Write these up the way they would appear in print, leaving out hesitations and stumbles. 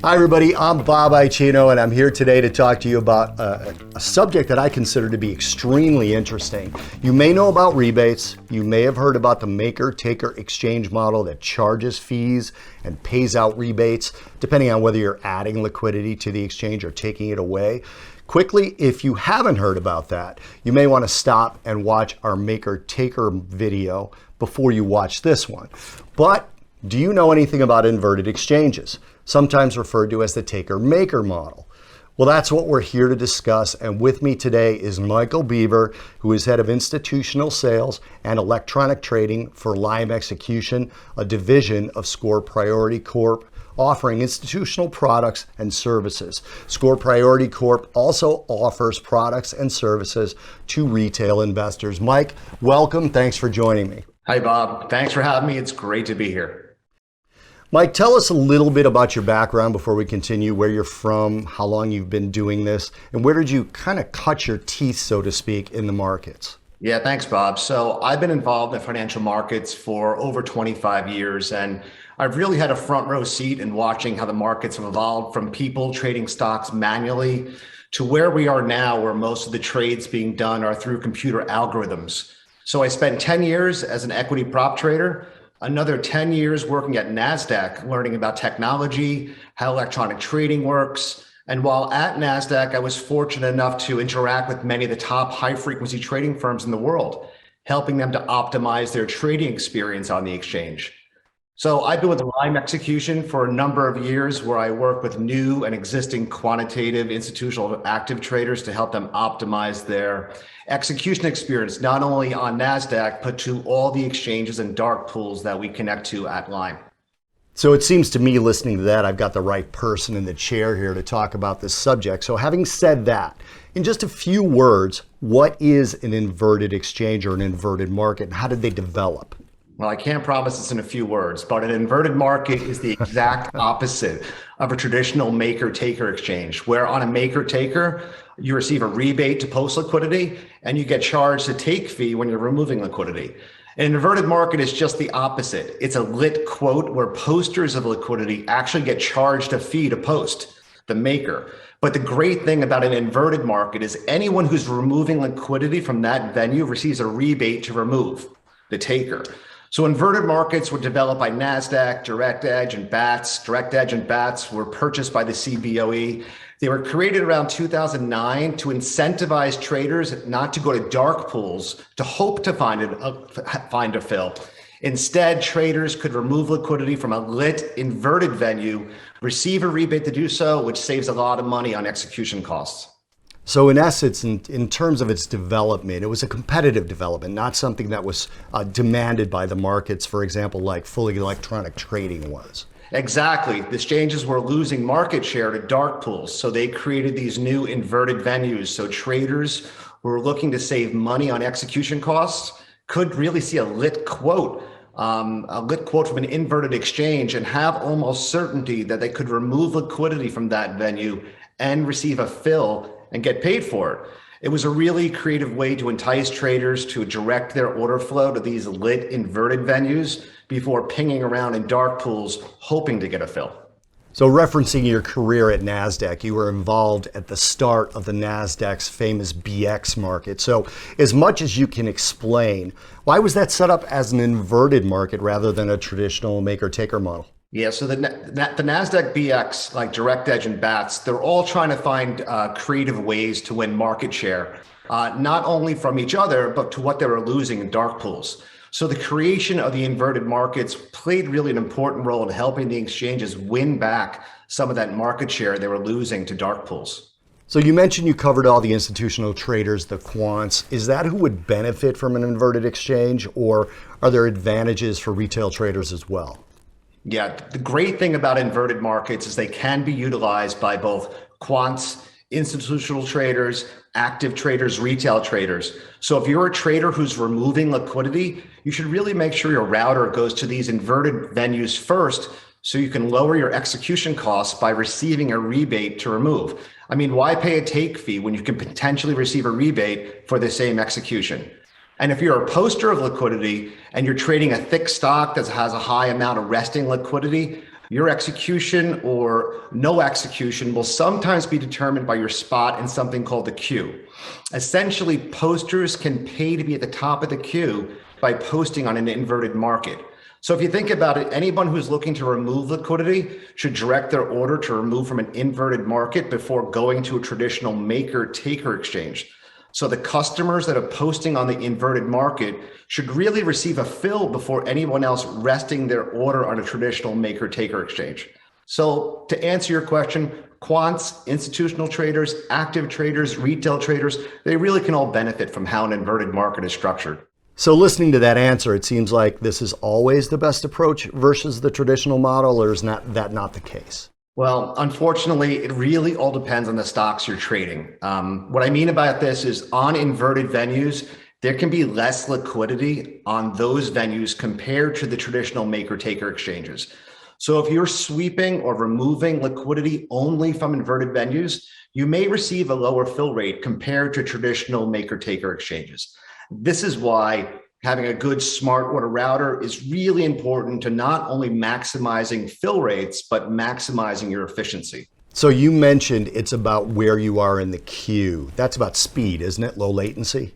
Hi everybody, I'm Bob Iaccino and I'm here today to talk to you about a subject that I consider to be extremely interesting. You may know about rebates, you may have heard about the maker-taker exchange model that charges fees and pays out rebates depending on whether you're adding liquidity to the exchange or taking it away. Quickly, if you haven't heard about that, you may want to stop and watch our maker-taker video before you watch this one. But do you know anything about inverted exchanges, sometimes referred to as the taker-maker model? Well, that's what we're here to discuss, and with me today is Michael Beaver, who is head of institutional sales and electronic trading for Lime Execution, a division of Score Priority Corp, offering institutional products and services. Score Priority Corp also offers products and services to retail investors. Mike, welcome. Thanks for joining me. Hi, Bob. Thanks for having me. It's great to be here. Mike, tell us a little bit about your background before we continue, where you're from, how long you've been doing this, and where did you kind of cut your teeth, so to speak, in the markets? Yeah, thanks, Bob. So I've been involved in financial markets for over 25 years, and I've really had a front row seat in watching how the markets have evolved from people trading stocks manually to where we are now, where most of the trades being done are through computer algorithms. So I spent 10 years as an equity prop trader, another 10 years working at NASDAQ, learning about technology, how electronic trading works. And while at NASDAQ, I was fortunate enough to interact with many of the top high frequency trading firms in the world, helping them to optimize their trading experience on the exchange. So I've been with Lime Execution for a number of years, where I work with new and existing quantitative institutional active traders to help them optimize their execution experience, not only on NASDAQ, but to all the exchanges and dark pools that we connect to at Lime. So it seems to me, listening to that, I've got the right person in the chair here to talk about this subject. So having said that, in just a few words, what is an inverted exchange or an inverted market, and how did they develop? Well, I can't promise this in a few words, but an inverted market is the exact opposite of a traditional maker-taker exchange, where on a maker-taker, you receive a rebate to post liquidity and you get charged a take fee when you're removing liquidity. An inverted market is just the opposite. It's a lit quote where posters of liquidity actually get charged a fee to post, the maker. But the great thing about an inverted market is anyone who's removing liquidity from that venue receives a rebate to remove, the taker. So inverted markets were developed by NASDAQ, DirectEdge, and BATS. DirectEdge and BATS were purchased by the CBOE. They were created around 2009 to incentivize traders not to go to dark pools to hope to find a fill. Instead, traders could remove liquidity from a lit inverted venue, receive a rebate to do so, which saves a lot of money on execution costs. So in essence, in terms of its development, it was a competitive development, not something that was demanded by the markets, for example, like fully electronic trading was. Exactly. The exchanges were losing market share to dark pools. So they created these new inverted venues. So traders who were looking to save money on execution costs could really see a lit quote from an inverted exchange and have almost certainty that they could remove liquidity from that venue and receive a fill and get paid for it. It was a really creative way to entice traders to direct their order flow to these lit inverted venues before pinging around in dark pools hoping to get a fill. So referencing your career at NASDAQ, you were involved at the start of the NASDAQ's famous BX market. So as much as you can explain, why was that set up as an inverted market rather than a traditional maker-taker model? Yeah, so the NASDAQ BX, like DirectEdge and BATS, they're all trying to find creative ways to win market share, not only from each other, but to what they were losing in dark pools. So the creation of the inverted markets played really an important role in helping the exchanges win back some of that market share they were losing to dark pools. So you mentioned you covered all the institutional traders, the quants. Is that who would benefit from an inverted exchange, or are there advantages for retail traders as well? Yeah, the great thing about inverted markets is they can be utilized by both quants, institutional traders, active traders, retail traders. So if you're a trader who's removing liquidity, you should really make sure your router goes to these inverted venues first so you can lower your execution costs by receiving a rebate to remove. I mean, why pay a take fee when you can potentially receive a rebate for the same execution? And if you're a poster of liquidity and you're trading a thick stock that has a high amount of resting liquidity, Your execution or no execution will sometimes be determined by your spot in something called the queue. Essentially, posters can pay to be at the top of the queue by posting on an inverted market. So if you think about it, anyone who's looking to remove liquidity should direct their order to remove from an inverted market before going to a traditional maker-taker exchange. So the customers that are posting on the inverted market should really receive a fill before anyone else resting their order on a traditional maker-taker exchange. So to answer your question, quants, institutional traders, active traders, retail traders, they really can all benefit from how an inverted market is structured. So listening to that answer, it seems like this is always the best approach versus the traditional model, or is that not the case? Well, unfortunately, it really all depends on the stocks you're trading. What I mean about this is on inverted venues, there can be less liquidity on those venues compared to the traditional maker-taker exchanges. So if you're sweeping or removing liquidity only from inverted venues, you may receive a lower fill rate compared to traditional maker-taker exchanges. This is why having a good smart order router is really important to not only maximizing fill rates, but maximizing your efficiency. So you mentioned it's about where you are in the queue. That's about speed, isn't it? Low latency?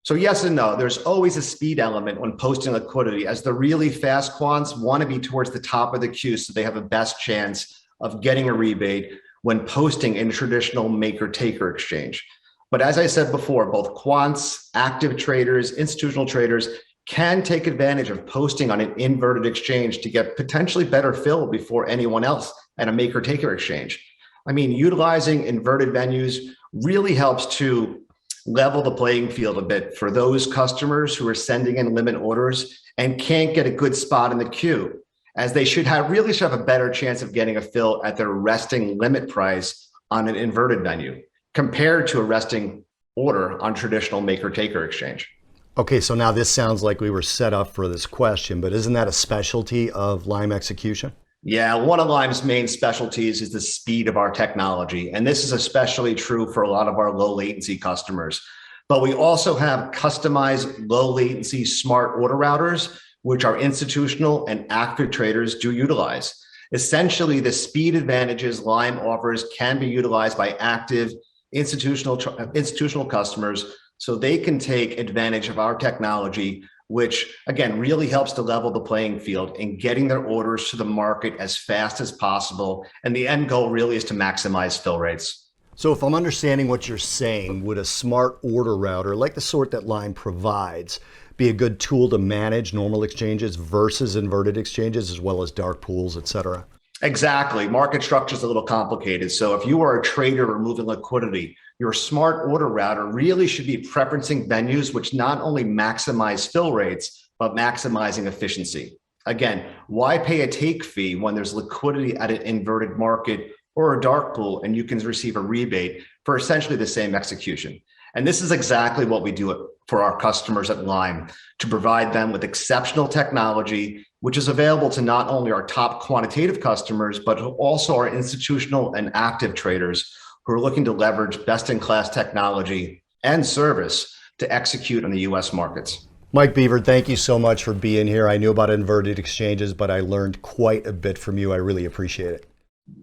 So yes and no. There's always a speed element when posting liquidity, as the really fast quants want to be towards the top of the queue so they have the best chance of getting a rebate when posting in a traditional maker-taker exchange. But as I said before, both quants, active traders, institutional traders can take advantage of posting on an inverted exchange to get potentially better fill before anyone else at a maker-taker exchange. I mean, utilizing inverted venues really helps to level the playing field a bit for those customers who are sending in limit orders and can't get a good spot in the queue, as they should have a better chance of getting a fill at their resting limit price on an inverted venue, compared to a resting order on traditional maker-taker exchange. Okay, so now this sounds like we were set up for this question, but isn't that a specialty of Lime execution? Yeah, one of Lime's main specialties is the speed of our technology, and this is especially true for a lot of our low latency customers. But we also have customized low latency smart order routers, which our institutional and active traders do utilize. Essentially, the speed advantages Lime offers can be utilized by active institutional customers so they can take advantage of our technology, which again really helps to level the playing field in getting their orders to the market as fast as possible. And the end goal really is to maximize fill rates. So if I'm understanding what you're saying, would a smart order router like the sort that Lime provides be a good tool to manage normal exchanges versus inverted exchanges, as well as dark pools, et cetera? Exactly. Market structure is a little complicated. So if you are a trader removing liquidity, your smart order router really should be preferencing venues which not only maximize fill rates, but maximizing efficiency. Again, why pay a take fee when there's liquidity at an inverted market or a dark pool and you can receive a rebate for essentially the same execution? And this is exactly what we do for our customers at Lime, to provide them with exceptional technology, which is available to not only our top quantitative customers, but also our institutional and active traders who are looking to leverage best-in-class technology and service to execute on the U.S. markets. Mike Beaver, thank you so much for being here. I knew about inverted exchanges, but I learned quite a bit from you. I really appreciate it.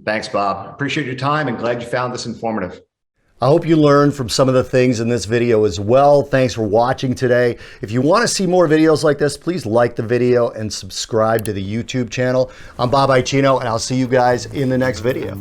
Thanks, Bob. Appreciate your time and glad you found this informative. I hope you learned from some of the things in this video as well. Thanks for watching today. If you want to see more videos like this, please like the video and subscribe to the YouTube channel. I'm Bob Iaccino, and I'll see you guys in the next video.